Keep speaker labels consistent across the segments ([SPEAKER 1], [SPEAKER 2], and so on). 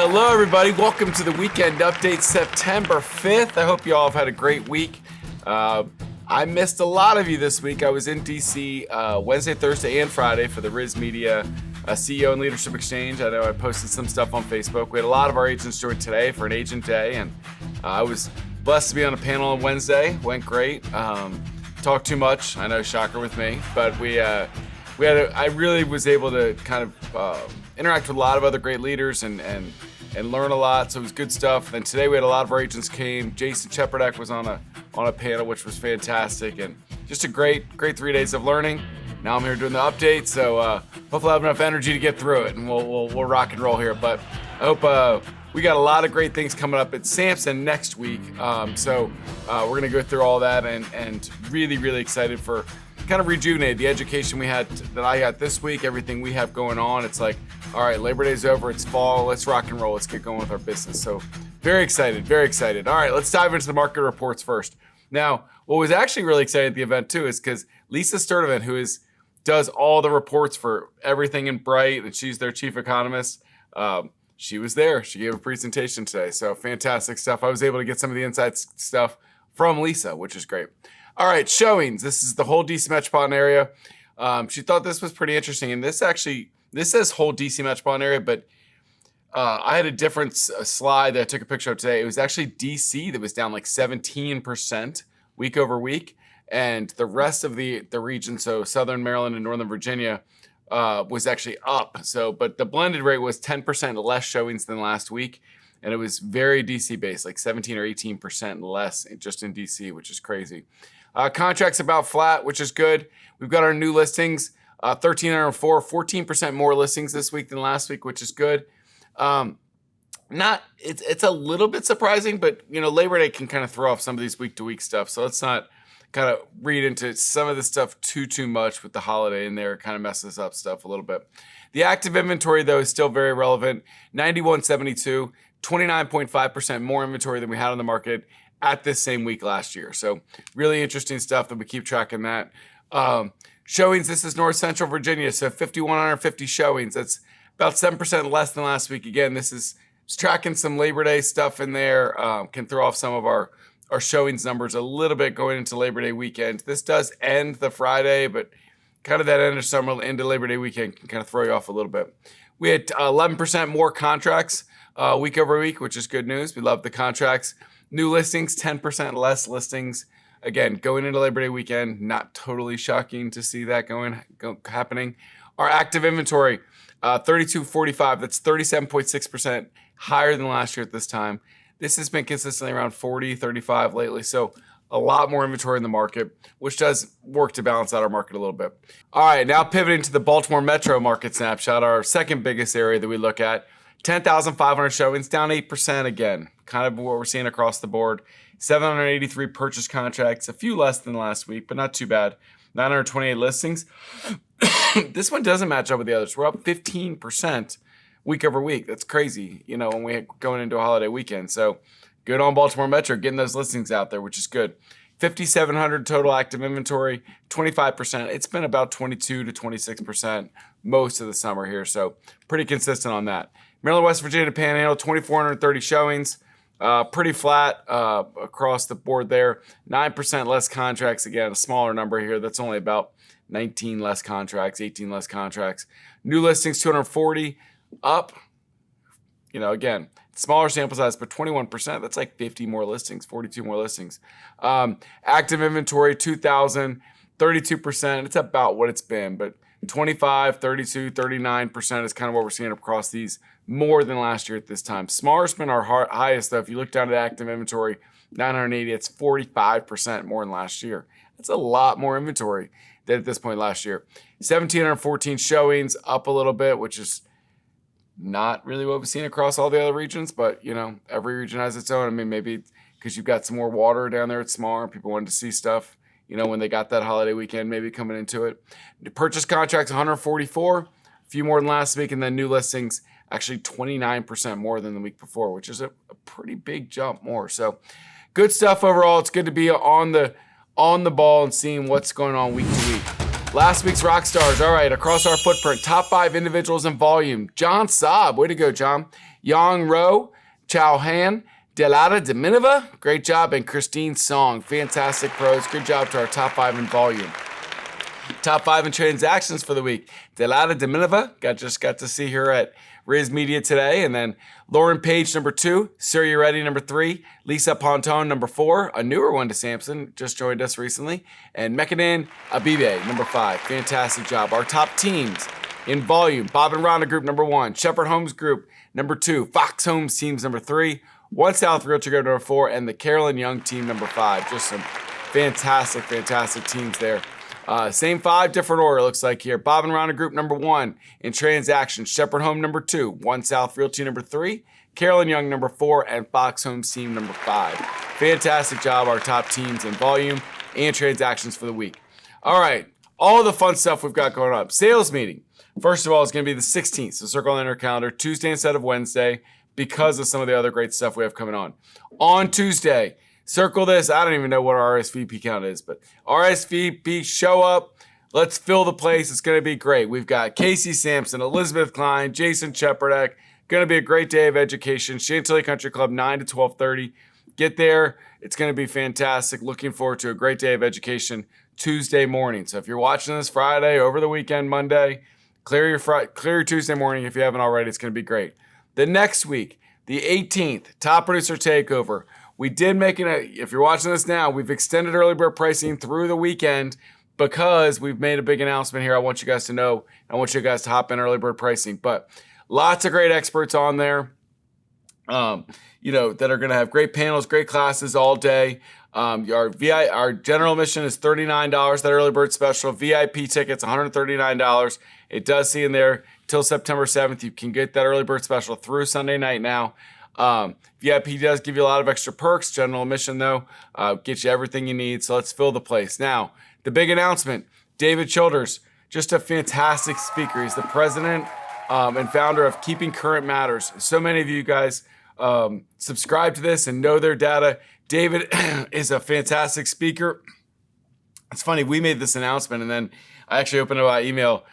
[SPEAKER 1] Hello, everybody. Welcome to the Weekend Update, September 5th. I hope you all have had a great week. I missed a lot of you this week. I was in D.C. Wednesday, Thursday, and Friday for the RISMedia CEO and Leadership Exchange. I know I posted some stuff on Facebook. We had a lot of our agents join today for an agent day, and I was blessed to be on a panel on Wednesday. Went great. Talked too much. I know, shocker with me, but I really was able to kind of interact with a lot of other great leaders and learn a lot. So it was good stuff. And today we had a lot of our agents came. Jason Cheperdak was on a panel, which was fantastic, and just a great 3 days of learning. Now I'm here doing the update, so hopefully I have enough energy to get through it, and we'll rock and roll here. But I hope we got a lot of great things coming up at Samson next week. So we're gonna go through all that and really excited for kind of rejuvenate the education we had that I got this week, everything we have going on. It's like, all right, Labor Day's over, it's fall, let's rock and roll, let's get going with our business. So very excited. All right, let's dive into the market reports first. Now, what was actually really exciting at the event too is because Lisa Sturdivant, who does all the reports for everything in Bright, and she's their chief economist, she was there. She gave a presentation today, so fantastic stuff. I was able to get some of the inside stuff from Lisa, which is great. All right, showings. This is the whole DC metropolitan area. She thought this was pretty interesting, and this says whole DC metropolitan area, but I had a different slide that I took a picture of today. It was actually DC that was down like 17% week over week, and the rest of the region, so Southern Maryland and Northern Virginia, was actually up. So, but the blended rate was 10% less showings than last week, and it was very DC based, like 17 or 18% less just in DC, which is crazy. Contracts about flat, which is good. We've got our new listings, 1,304, 14% more listings this week than last week, which is good. It's a little bit surprising, but Labor Day can kind of throw off some of these week to week stuff. So let's not kind of read into some of this stuff too much with the holiday in there. It kind of messes up stuff a little bit. The active inventory, though, is still very relevant. 9172, 29.5% more inventory than we had on the market at this same week last year. So really interesting stuff that we keep tracking that. Showings, this is North Central Virginia, so 5,150 showings. That's about 7% less than last week. Again, this is tracking some Labor Day stuff in there. Can throw off some of our showings numbers a little bit going into Labor Day weekend. This does end the Friday, but kind of that end of summer into Labor Day weekend can kind of throw you off a little bit. We had 11% more contracts week over week, which is good news. We love the contracts. New listings, 10% less listings. Again, going into Labor Day weekend, not totally shocking to see that happening. Our active inventory, 3245. That's 37.6% higher than last year at this time. This has been consistently around 40, 35 lately. So a lot more inventory in the market, which does work to balance out our market a little bit. All right, now pivoting to the Baltimore Metro market snapshot, our second biggest area that we look at. 10,500 showings, down 8% again, kind of what we're seeing across the board. 783 purchase contracts, a few less than last week, but not too bad. 928 listings. This one doesn't match up with the others. We're up 15% week over week. That's crazy, when we're going into a holiday weekend. So good on Baltimore Metro, getting those listings out there, which is good. 5,700 total active inventory, 25%. It's been about 22 to 26% most of the summer here, so pretty consistent on that. Maryland, West Virginia, Panhandle, 2,430 showings. Pretty flat across the board there. 9% less contracts. Again, a smaller number here. That's only about 19 less contracts, 18 less contracts. New listings, 240, up. Again, smaller sample size, but 21%. That's like 50 more listings, 42 more listings. Active inventory, 2,000, 32%. It's about what it's been, but 25, 32, 39% is kind of what we're seeing across these, more than last year at this time. Smaller's been our highest, though. If you look down at active inventory, 980, it's 45% more than last year. That's a lot more inventory than at this point last year. 1,714 showings, up a little bit, which is not really what we've seen across all the other regions, but every region has its own. I mean, maybe because you've got some more water down there, it's smaller. People wanted to see stuff, when they got that holiday weekend, maybe coming into it. The purchase contracts, 144, a few more than last week, and then new listings, actually 29% more than the week before, which is a pretty big jump more. So good stuff overall. It's good to be on the ball and seeing what's going on week to week. Last week's rock stars. All right, across our footprint, top 5 individuals in volume. John Saab, way to go, John. Yong Ro, Chao Han, Dilyara Daminova, great job, and Christine Song, fantastic pros. Good job to our top 5 in volume. Top 5 in transactions for the week. Dilyara Daminova, just got to see her at RISMedia today. And then Lauren Page, number 2. Surya Reddi, number 3. Lisa Ponton, number 4. A newer one to Samson, just joined us recently. And Mekonnen Abebe, number 5. Fantastic job. Our top teams in volume. Bob Ronna Group, number 1. Shepherd Homes Group, number 2. Fox Homes Teams, number 3. One South Realty Group, number 4. And the Carolyn Young Team, number 5. Just some fantastic teams there. Same 5, different order looks like here. Bob Ronna Group, number 1 in transactions. Shepherd Home, number 2. One South Realty, number 3. Carolyn Young, number 4. And Fox Homes Team, number 5. Fantastic job, our top teams in volume and transactions for the week. All right, all the fun stuff we've got going on. Sales meeting. First of all, it's going to be the 16th, so circle on your calendar. Tuesday instead of Wednesday because of some of the other great stuff we have coming on. On Tuesday, circle this. I don't even know what our RSVP count is, but RSVP, show up. Let's fill the place. It's going to be great. We've got Casey Sampson, Elizabeth Klein, Jason Chepardek. Going to be a great day of education. Chantilly Country Club, 9 to 12:30. Get there. It's going to be fantastic. Looking forward to a great day of education Tuesday morning. So if you're watching this Friday, over the weekend, Monday, clear your Tuesday morning if you haven't already. It's going to be great. The next week, the 18th, Top Producer Takeover. We did make if you're watching this now, we've extended early bird pricing through the weekend because we've made a big announcement here. I want you guys to know. I want you guys to hop in early bird pricing. But lots of great experts on there, that are going to have great panels, great classes all day. Our general admission is $39, that early bird special. VIP tickets, $139. It does see in there till September 7th. You can get that early bird special through Sunday night now. VIP does give you a lot of extra perks. General admission, though, gets you everything you need. So let's fill the place. Now, the big announcement, David Childers, just a fantastic speaker. He's the president and founder of Keeping Current Matters. So many of you guys subscribe to this and know their data. David is a fantastic speaker. It's funny, we made this announcement, and then I actually opened up my email.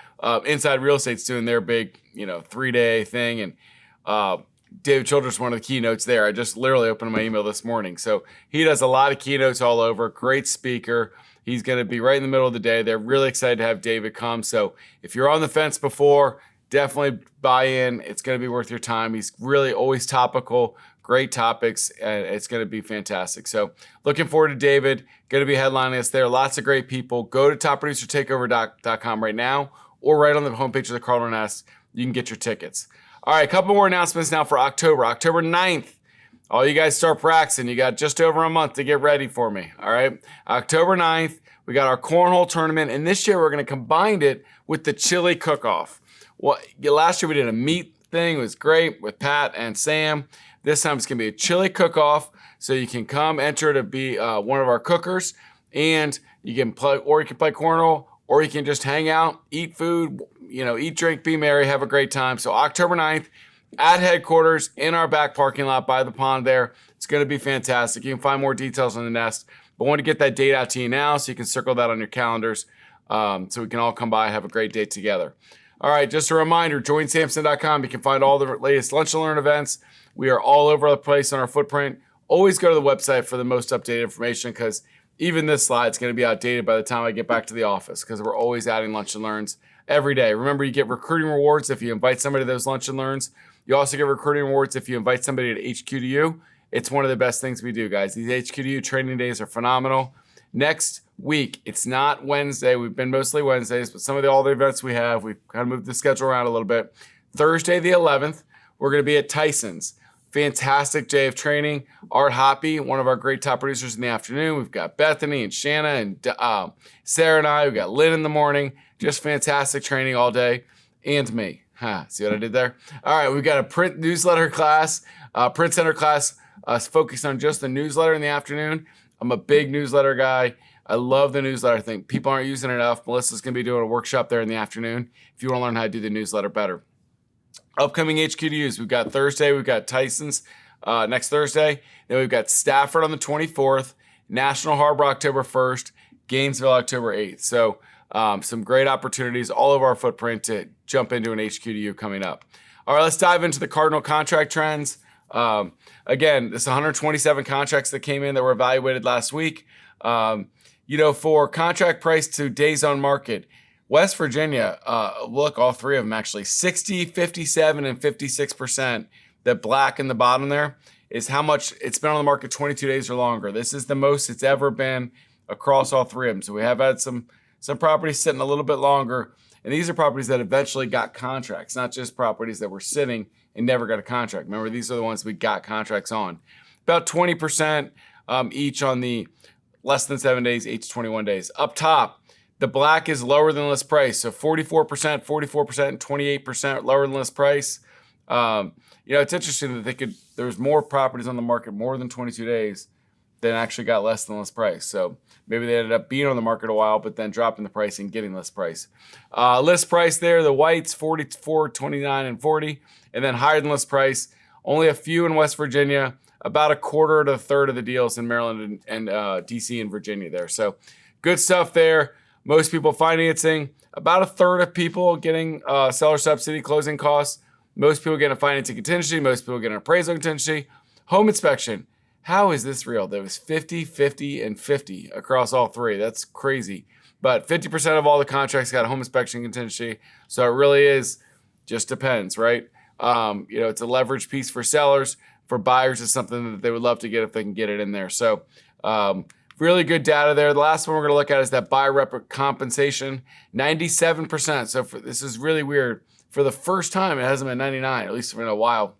[SPEAKER 1] Inside Real Estate's doing their big, 3-day thing, and David Childers, one of the keynotes there. I just literally opened my email this morning. So he does a lot of keynotes all over. Great speaker. He's going to be right in the middle of the day. They're really excited to have David come. So if you're on the fence before, definitely buy in. It's going to be worth your time. He's really always topical, great topics, and it's going to be fantastic. So looking forward to David. Going to be headlining us there. Lots of great people. Go to topproducertakeover.com right now or right on the homepage of the Cardinal Nest. You can get your tickets. All right, a couple more announcements now for October. October 9th, all you guys start practicing. You got just over a month to get ready for me, all right? October 9th, we got our cornhole tournament, and this year we're going to combine it with the chili cook-off. Well, last year we did a meat thing. It was great with Pat and Sam. This time it's going to be a chili cook-off, so you can come enter to be one of our cookers, and you can play cornhole, or you can just hang out, eat food, eat, drink, be merry, have a great time. So October 9th at headquarters in our back parking lot by the pond there. It's going to be fantastic. You can find more details on the Nest. But I want to get that date out to you now so you can circle that on your calendars so we can all come by and have a great day together. All right, just a reminder, joinsamson.com. You can find all the latest Lunch and Learn events. We are all over the place on our footprint. Always go to the website for the most updated information because even this slide is going to be outdated by the time I get back to the office because we're always adding Lunch and Learns every day. Remember, you get recruiting rewards if you invite somebody to those Lunch and Learns. You also get recruiting rewards if you invite somebody to HQ to you. It's one of the best things we do, guys. These HQ to you training days are phenomenal. Next week, it's not Wednesday. We've been mostly Wednesdays, but some of all the events we have, we've kind of moved the schedule around a little bit. Thursday, the 11th, we're going to be at Tyson's. Fantastic day of training. Art Hoppy, one of our great top producers in the afternoon. We've got Bethany and Shanna and Sarah and I. We've got Lynn in the morning. Just fantastic training all day. And me. See what I did there? All right, we've got a print newsletter class, print center class focused on just the newsletter in the afternoon. I'm a big newsletter guy. I love the newsletter. I think people aren't using it enough. Melissa's going to be doing a workshop there in the afternoon if you want to learn how to do the newsletter better. Upcoming HQDUs, we've got Thursday, we've got Tyson's next Thursday. Then we've got Stafford on the 24th, National Harbor October 1st, Gainesville October 8th. So some great opportunities all over our footprint to jump into an HQDU coming up. All right, let's dive into the Cardinal contract trends. Again, this 127 contracts that came in that were evaluated last week. For contract price to days on market, West Virginia, look, all three of them actually, 60, 57, and 56%. The black in the bottom there is how much it's been on the market 22 days or longer. This is the most it's ever been across all three of them. So we have had some properties sitting a little bit longer. And these are properties that eventually got contracts, not just properties that were sitting and never got a contract. Remember, these are the ones we got contracts on. About 20% each on the less than 7 days, 8 to 21 days. Up top, the black is lower than list price. So 44%, 44%, and 28% lower than list price. It's interesting that there's more properties on the market more than 22 days than actually got less than list price. So maybe they ended up being on the market a while, but then dropping the price and getting list price. List price there, the whites, 44, 29, and 40. And then higher than list price, only a few in West Virginia, about a quarter to a third of the deals in Maryland and DC and Virginia there. So good stuff there. Most people financing, about a third of people getting seller subsidy closing costs. Most people getting a financing contingency. Most people getting an appraisal contingency. Home inspection. How is this real? There was 50, 50, and 50 across all three. That's crazy. But 50% of all the contracts got a home inspection contingency. So it really is, just depends, right? It's a leverage piece for sellers. For buyers, it's something that they would love to get if they can get it in there. So really good data there. The last one we're going to look at is that buyer rep compensation, 97%. So this is really weird. For the first time, it hasn't been 99, at least in a while.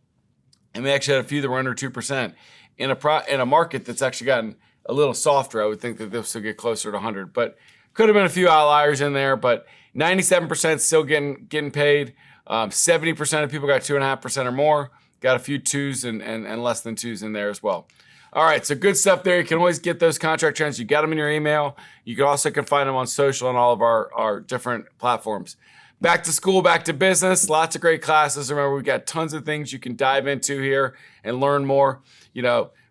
[SPEAKER 1] And we actually had a few that were under 2%. In a market that's actually gotten a little softer, I would think that this will get closer to 100. But could have been a few outliers in there. But 97% still getting paid. 70% of people got 2.5% or more. Got a few twos and less than twos in there as well. All right, so good stuff there. You can always get those contract trends. You got them in your email. You can also find them on social and all of our different platforms. Back to school, back to business. Lots of great classes. Remember, we've got tons of things you can dive into here and learn more.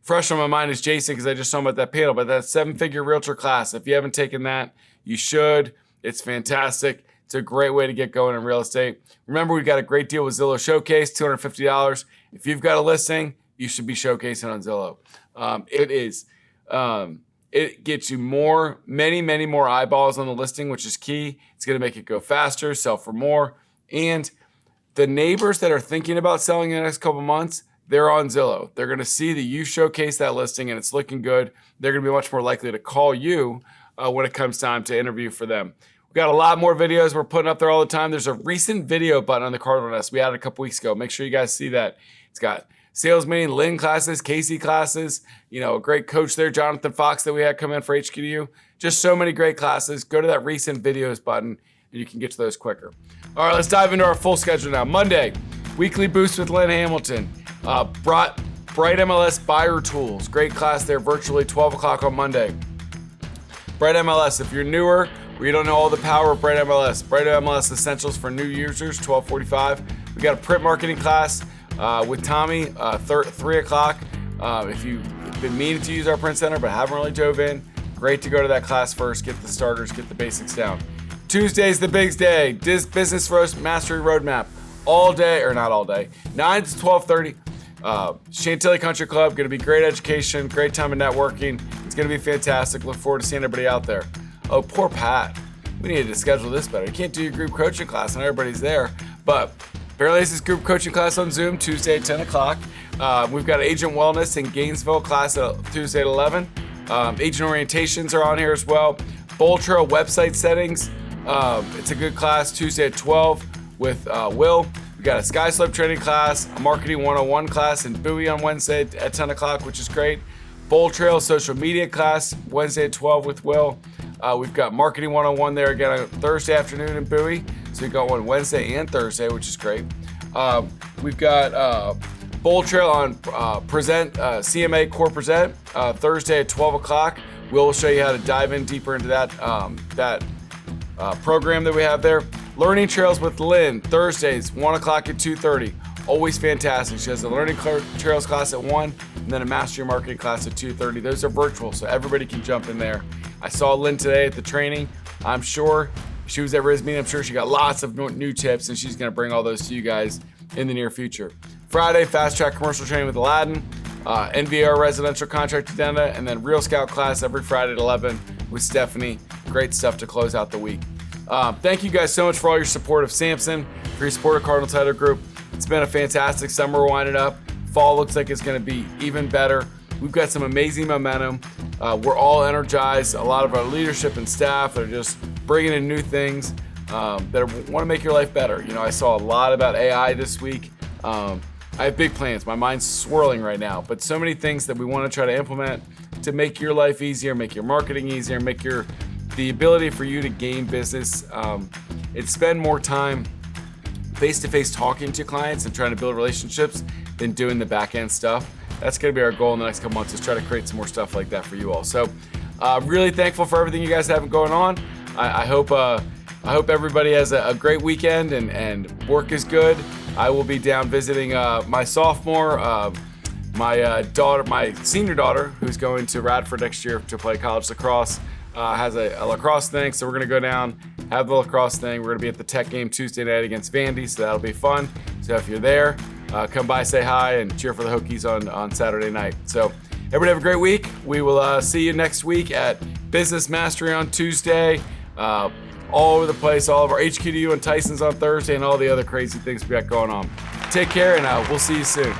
[SPEAKER 1] Fresh on my mind is Jason, because I just saw him at that panel, but that 7-figure realtor class, if you haven't taken that, you should. It's fantastic. It's a great way to get going in real estate. Remember, we've got a great deal with Zillow Showcase, $250. If you've got a listing, you should be showcasing on Zillow. It gets you many more eyeballs on the listing, which is key. It's going to make it go faster, sell for more. And the neighbors that are thinking about selling in the next couple months, they're on Zillow. They're going to see that you showcase that listing and it's looking good. They're going to be much more likely to call you when it comes time to interview for them. We've got a lot more videos we're putting up there all the time. There's a recent video button on the Cardinal Nest we added a couple weeks ago. Make sure you guys see that. It's got sales meeting, Lynn classes, Casey classes, a great coach there, Jonathan Fox, that we had come in for HQDU. Just so many great classes. Go to that recent videos button and you can get to those quicker. All right, let's dive into our full schedule now. Monday, weekly boost with Lynn Hamilton. Bright MLS buyer tools. Great class there virtually, 12 o'clock on Monday. Bright MLS, if you're newer or you don't know all the power of Bright MLS, Bright MLS Essentials for new users, 12:45. We got a print marketing class with Tommy, 3 o'clock. If you've been meaning to use our print center but haven't really dove in, great to go to that class first, get the starters, get the basics down. Tuesday's the big day, Business First Mastery Roadmap. All day, or not all day, 9 to 12:30. Chantilly Country Club, going to be great education, great time of networking. It's going to be fantastic. Look forward to seeing everybody out there. Oh, poor Pat. We needed to schedule this better. You can't do your group coaching class and everybody's there. But apparently this is group coaching class on Zoom, Tuesday at 10 o'clock. We've got Agent Wellness in Gainesville class Tuesday at 11. Agent orientations are on here as well. Bold Trail website settings. It's a good class, Tuesday at 12 with Will. We got a Sky Slope training class, a Marketing 101 class in Bowie on Wednesday at 10 o'clock, which is great. Bold Trail social media class, Wednesday at 12 with Will. We've got Marketing 101 there again on Thursday afternoon in Bowie. So we've got one Wednesday and Thursday, which is great. We've got Bold Trail on Present CMA Core Present Thursday at 12 o'clock. We'll show you how to dive in deeper into that program that we have there. Learning Trails with Lynn, Thursdays, 1 o'clock at 2:30. Always fantastic. She has a Learning Trails class at 1 and then a Mastery Marketing class at 2:30. Those are virtual, so everybody can jump in there. I saw Lynn today at the training. I'm sure she was at RISMedia. I'm sure she got lots of new tips, and she's going to bring all those to you guys in the near future. Friday, fast track commercial training with Aladdin, NVR residential contract addenda, and then Real Scout class every Friday at 11 with Stephanie. Great stuff to close out the week. Thank you guys so much for all your support of Samson, for your support of Cardinal Title Group. It's been a fantastic summer. We're winding up. Fall looks like it's going to be even better. We've got some amazing momentum. We're all energized. A lot of our leadership and staff are just bringing in new things that want to make your life better. I saw a lot about AI this week. I have big plans. My mind's swirling right now, but so many things that we want to try to implement to make your life easier, make your marketing easier, make the ability for you to gain business. It's spend more time face-to-face talking to clients and trying to build relationships than doing the back-end stuff. That's going to be our goal in the next couple months, is try to create some more stuff like that for you all. So really thankful for everything you guys have going on. I hope everybody has a great weekend and work is good. I will be down visiting my sophomore, my senior daughter, who's going to Radford next year to play college lacrosse, has a lacrosse thing. So we're going to go down, have the lacrosse thing. We're going to be at the Tech game Tuesday night against Vandy, so that'll be fun. So if you're there, come by, say hi, and cheer for the Hokies on Saturday night. So everybody have a great week. We will see you next week at Business Mastery on Tuesday. All over the place, all of our HQDU and Tyson's on Thursday, and all the other crazy things we got going on. Take care, and we'll see you soon.